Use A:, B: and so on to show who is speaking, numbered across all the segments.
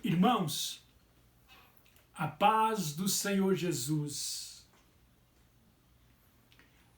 A: Irmãos, a paz do Senhor Jesus.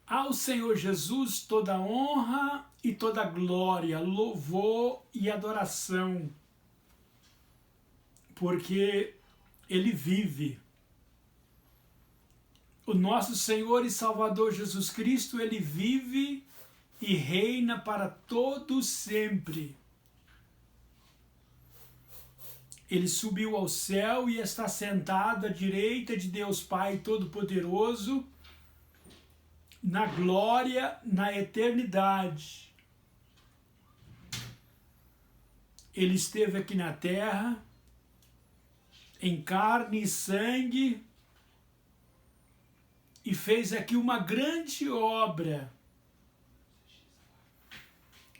A: Ao Senhor Jesus toda honra e toda glória, louvor e adoração, porque Ele vive. O nosso Senhor e Salvador Jesus Cristo, Ele vive e reina para todo sempre. Ele subiu ao céu e está sentado à direita de Deus Pai Todo-Poderoso, na glória, na eternidade. Ele esteve aqui na terra, em carne e sangue, e fez aqui uma grande obra.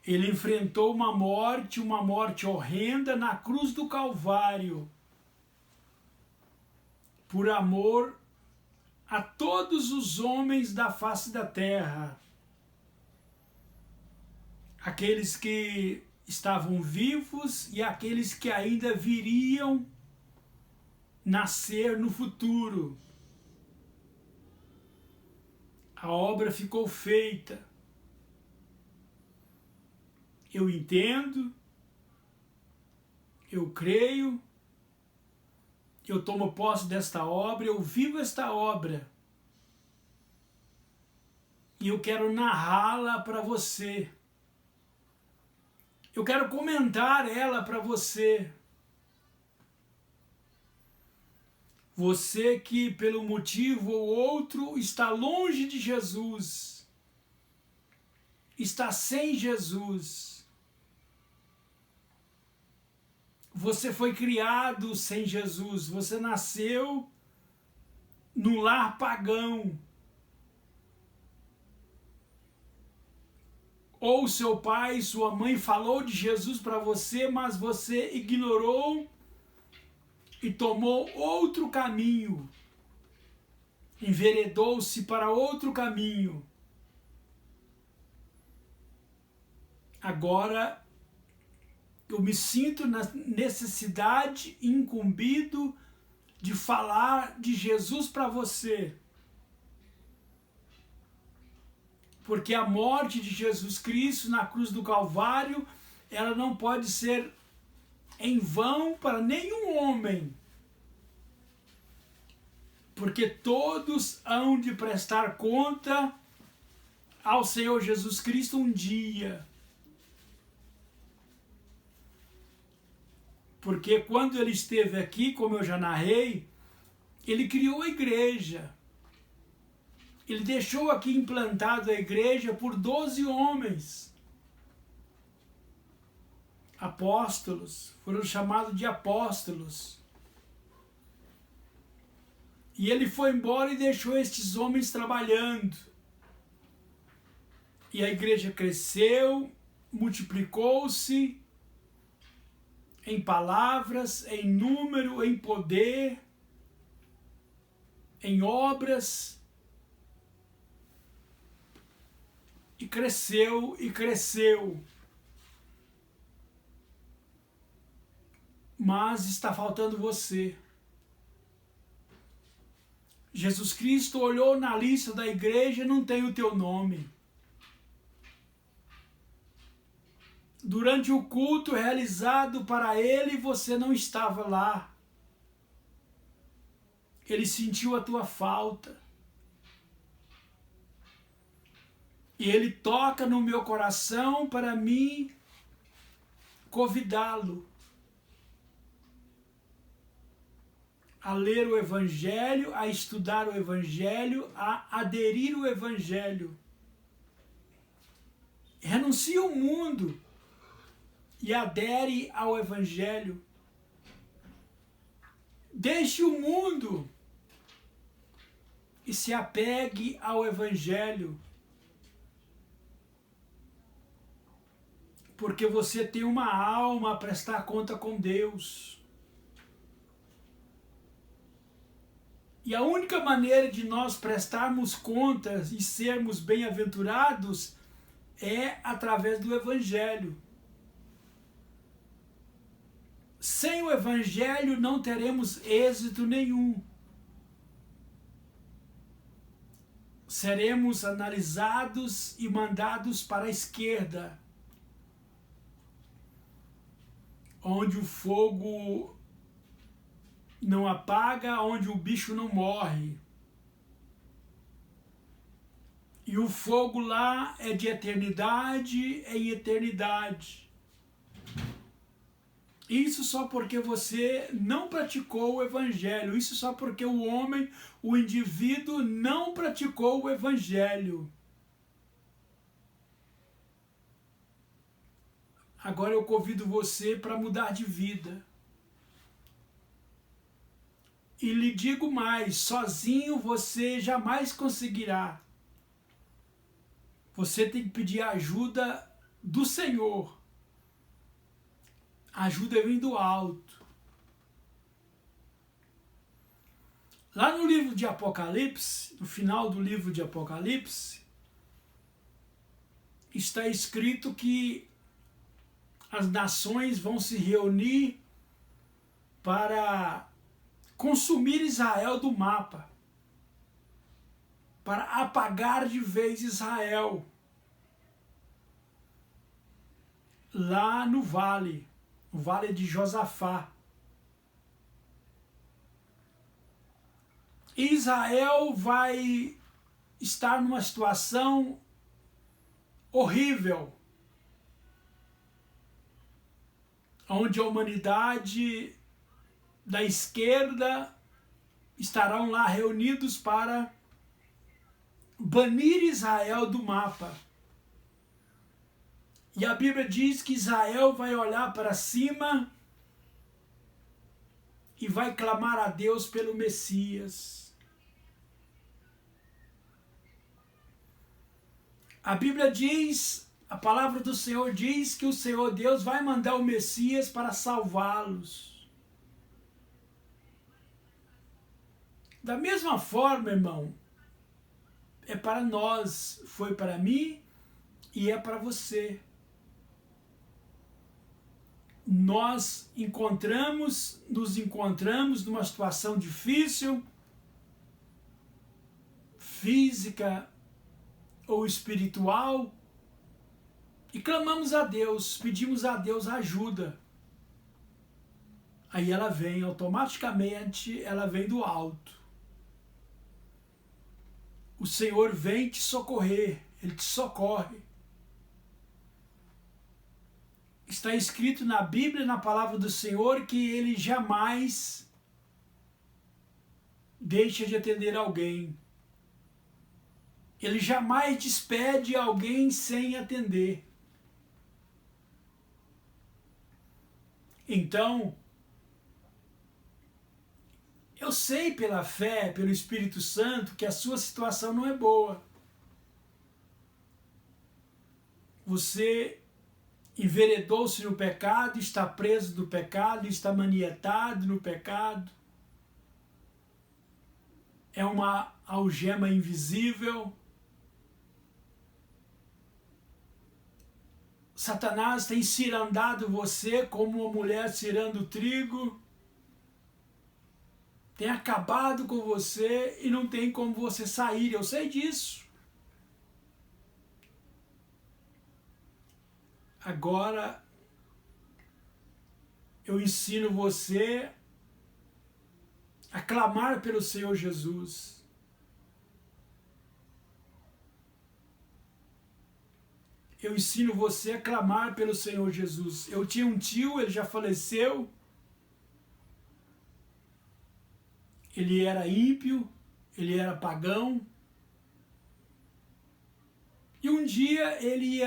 A: Ele enfrentou uma morte horrenda na cruz do Calvário, por amor a todos os homens da face da terra, aqueles que estavam vivos e aqueles que ainda viriam nascer no futuro. A obra ficou feita. Eu entendo, eu creio, eu tomo posse desta obra, eu vivo esta obra. E eu quero narrá-la para você. Eu quero comentar ela para você. Você que, pelo motivo ou outro, está longe de Jesus, está sem Jesus. Você foi criado sem Jesus, você nasceu num lar pagão. Ou seu pai, sua mãe falou de Jesus para você, mas você ignorou e tomou outro caminho, enveredou-se para outro caminho. Agora eu me sinto na necessidade, incumbido de falar de Jesus para você. Porque a morte de Jesus Cristo na cruz do Calvário, ela não pode ser em vão para nenhum homem. Porque todos hão de prestar conta ao Senhor Jesus Cristo um dia. Porque quando ele esteve aqui, como eu já narrei, ele criou a igreja. Ele deixou aqui implantado a igreja por 12 homens. Apóstolos, foram chamados de apóstolos. E ele foi embora e deixou estes homens trabalhando. E a igreja cresceu, multiplicou-se, em palavras, em número, em poder, em obras, e cresceu e cresceu. Mas está faltando você. Jesus Cristo olhou na lista da igreja e não tem o teu nome. Durante o culto realizado para ele, você não estava lá. Ele sentiu a tua falta. E ele toca no meu coração para mim convidá-lo a ler o Evangelho, a estudar o Evangelho, a aderir ao Evangelho. Renuncie ao mundo e adere ao Evangelho. Deixe o mundo e se apegue ao Evangelho. Porque você tem uma alma a prestar conta com Deus. E a única maneira de nós prestarmos contas e sermos bem-aventurados é através do Evangelho. sem o Evangelho não teremos êxito nenhum. Seremos analisados e mandados para a esquerda, onde o fogo não apaga, onde o bicho não morre. E o fogo lá é de eternidade em eternidade. Isso só porque você não praticou o Evangelho. Isso só porque o homem, o indivíduo, não praticou o Evangelho. Agora eu convido você para mudar de vida. E lhe digo mais, sozinho você jamais conseguirá. Você tem que pedir a ajuda do Senhor. A ajuda vem do alto. Lá no livro de Apocalipse, no final do livro de Apocalipse, está escrito que as nações vão se reunir para consumir Israel do mapa, para apagar de vez Israel, lá no vale de Josafá. Israel vai estar numa situação horrível, onde a humanidade da esquerda estarão lá reunidos para banir Israel do mapa. E a Bíblia diz que Israel vai olhar para cima e vai clamar a Deus pelo Messias. A Bíblia diz, a palavra do Senhor diz que o Senhor Deus vai mandar o Messias para salvá-los. Da mesma forma, irmão, é para nós, foi para mim e é para você. Nós nos encontramos numa situação difícil, física ou espiritual, e clamamos a Deus, pedimos a Deus ajuda. Aí ela vem, automaticamente, ela vem do alto. O Senhor vem te socorrer, Ele te socorre. Está escrito na Bíblia, na palavra do Senhor, que Ele jamais deixa de atender alguém. Ele jamais despede alguém sem atender. Então, eu sei pela fé, pelo Espírito Santo, que a sua situação não é boa. Você enveredou-se no pecado, está preso do pecado, está manietado no pecado. É uma algema invisível. Satanás tem cirandado você como uma mulher cirando trigo. Tem acabado com você e não tem como você sair. Eu sei disso. Agora, eu ensino você a clamar pelo Senhor Jesus. Eu ensino você a clamar pelo Senhor Jesus. Eu tinha um tio, ele já faleceu. Ele era ímpio, ele era pagão. E um dia ele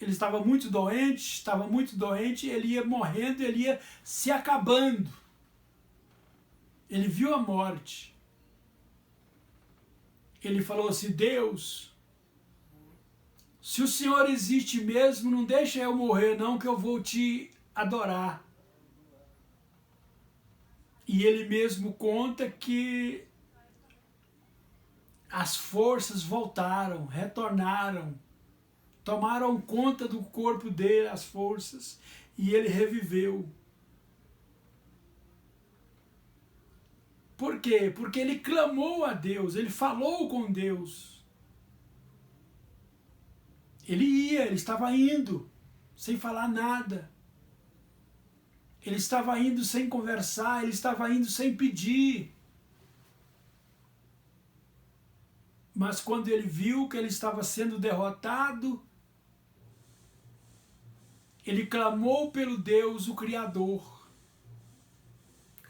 A: estava muito doente, ele ia morrendo, ele ia se acabando. Ele viu a morte. Ele falou assim: Deus, se o Senhor existe mesmo, não deixa eu morrer não, que eu vou te adorar. E ele mesmo conta que as forças voltaram, retornaram. tomaram conta do corpo dele, as forças, e ele reviveu. Por quê? Porque ele clamou a Deus, ele falou com Deus. Ele estava indo, sem falar nada. Ele estava indo sem conversar, ele estava indo sem pedir. Mas quando ele viu que ele estava sendo derrotado, ele clamou pelo Deus, o Criador,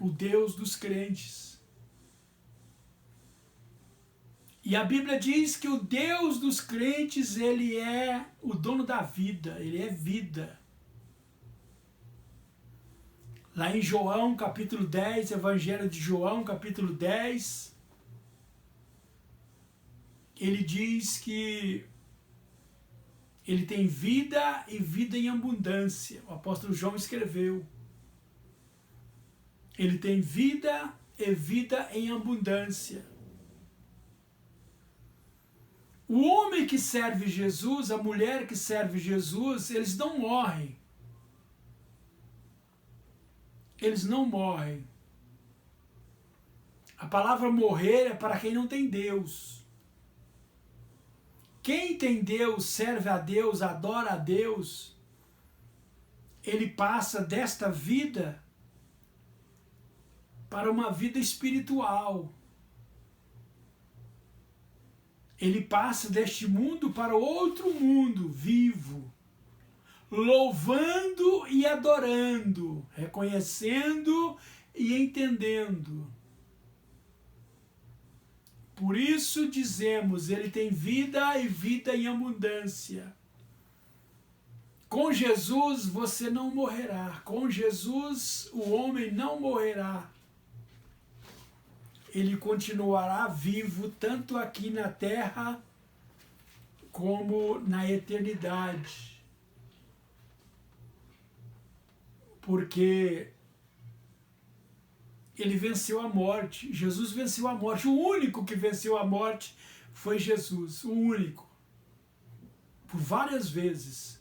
A: o Deus dos crentes. E a Bíblia diz que o Deus dos crentes, ele é o dono da vida, ele é vida. Lá em João, capítulo 10, Evangelho de João, capítulo 10, ele diz que ele tem vida e vida em abundância. O apóstolo João escreveu. Ele tem vida e vida em abundância. O homem que serve Jesus, a mulher que serve Jesus, eles não morrem. Eles não morrem. A palavra morrer é para quem não tem Deus. Quem tem Deus, serve a Deus, adora a Deus, ele passa desta vida para uma vida espiritual. Ele passa deste mundo para outro mundo vivo, louvando e adorando, reconhecendo e entendendo. Por isso dizemos, ele tem vida e vida em abundância. Com Jesus você não morrerá. Com Jesus o homem não morrerá. Ele continuará vivo tanto aqui na terra como na eternidade. Porque ele venceu a morte. Jesus venceu a morte. O único que venceu a morte foi Jesus. O único. Por várias vezes.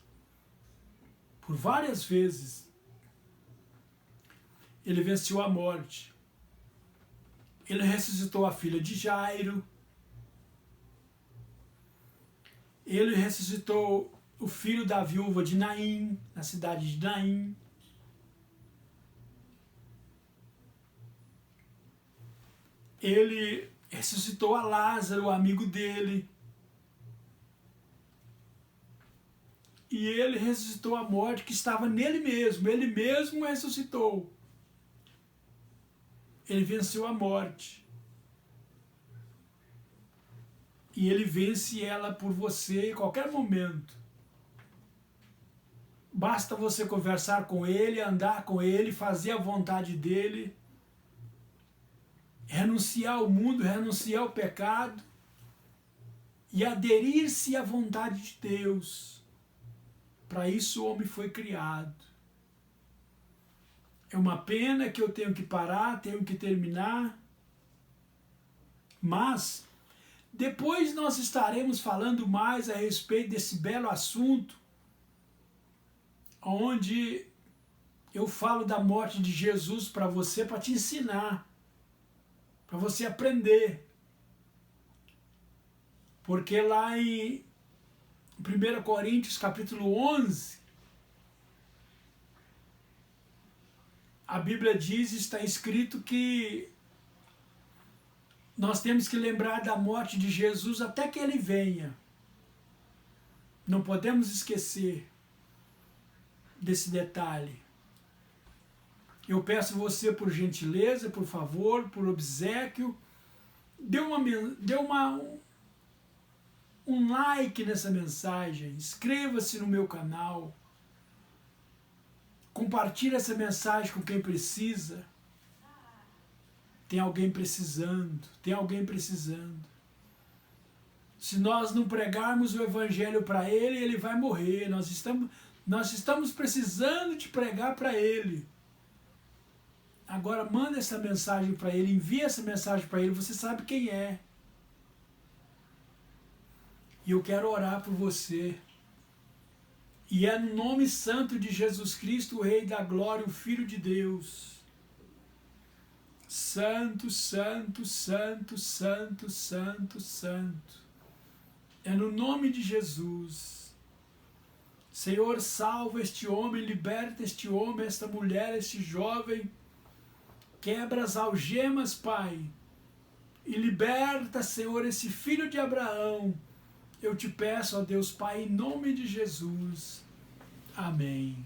A: Por várias vezes. Ele venceu a morte. Ele ressuscitou a filha de Jairo. Ele ressuscitou o filho da viúva de Naim, na cidade de Naim. Ele ressuscitou a Lázaro, o amigo dele. E ele ressuscitou a morte que estava nele mesmo. Ele mesmo ressuscitou. Ele venceu a morte. E ele vence ela por você em qualquer momento. Basta você conversar com ele, andar com ele, fazer a vontade dele, renunciar ao mundo, renunciar ao pecado e aderir-se à vontade de Deus. Para isso o homem foi criado. É uma pena que eu tenho que parar, tenho que terminar, mas depois nós estaremos falando mais a respeito desse belo assunto, onde eu falo da morte de Jesus para você, para te ensinar, para você aprender. Porque lá em 1 Coríntios capítulo 11, a Bíblia diz, está escrito que nós temos que lembrar da morte de Jesus até que ele venha. Não podemos esquecer desse detalhe. Eu peço você, por gentileza, por favor, por obséquio, dê um like nessa mensagem, inscreva-se no meu canal, compartilhe essa mensagem com quem precisa. Tem alguém precisando, tem alguém precisando. Se nós não pregarmos o evangelho para ele, ele vai morrer. Nós estamos precisando de pregar para ele. Agora manda essa mensagem para ele, envia essa mensagem para ele, você sabe quem é. E eu quero orar por você. E é no nome santo de Jesus Cristo, o Rei da Glória, o Filho de Deus. Santo, santo, santo, santo, santo, santo. É no nome de Jesus. Senhor, salva este homem, liberta este homem, esta mulher, este jovem. Quebra as algemas, Pai. E liberta, Senhor, esse filho de Abraão. Eu te peço, ó Deus Pai, em nome de Jesus. Amém.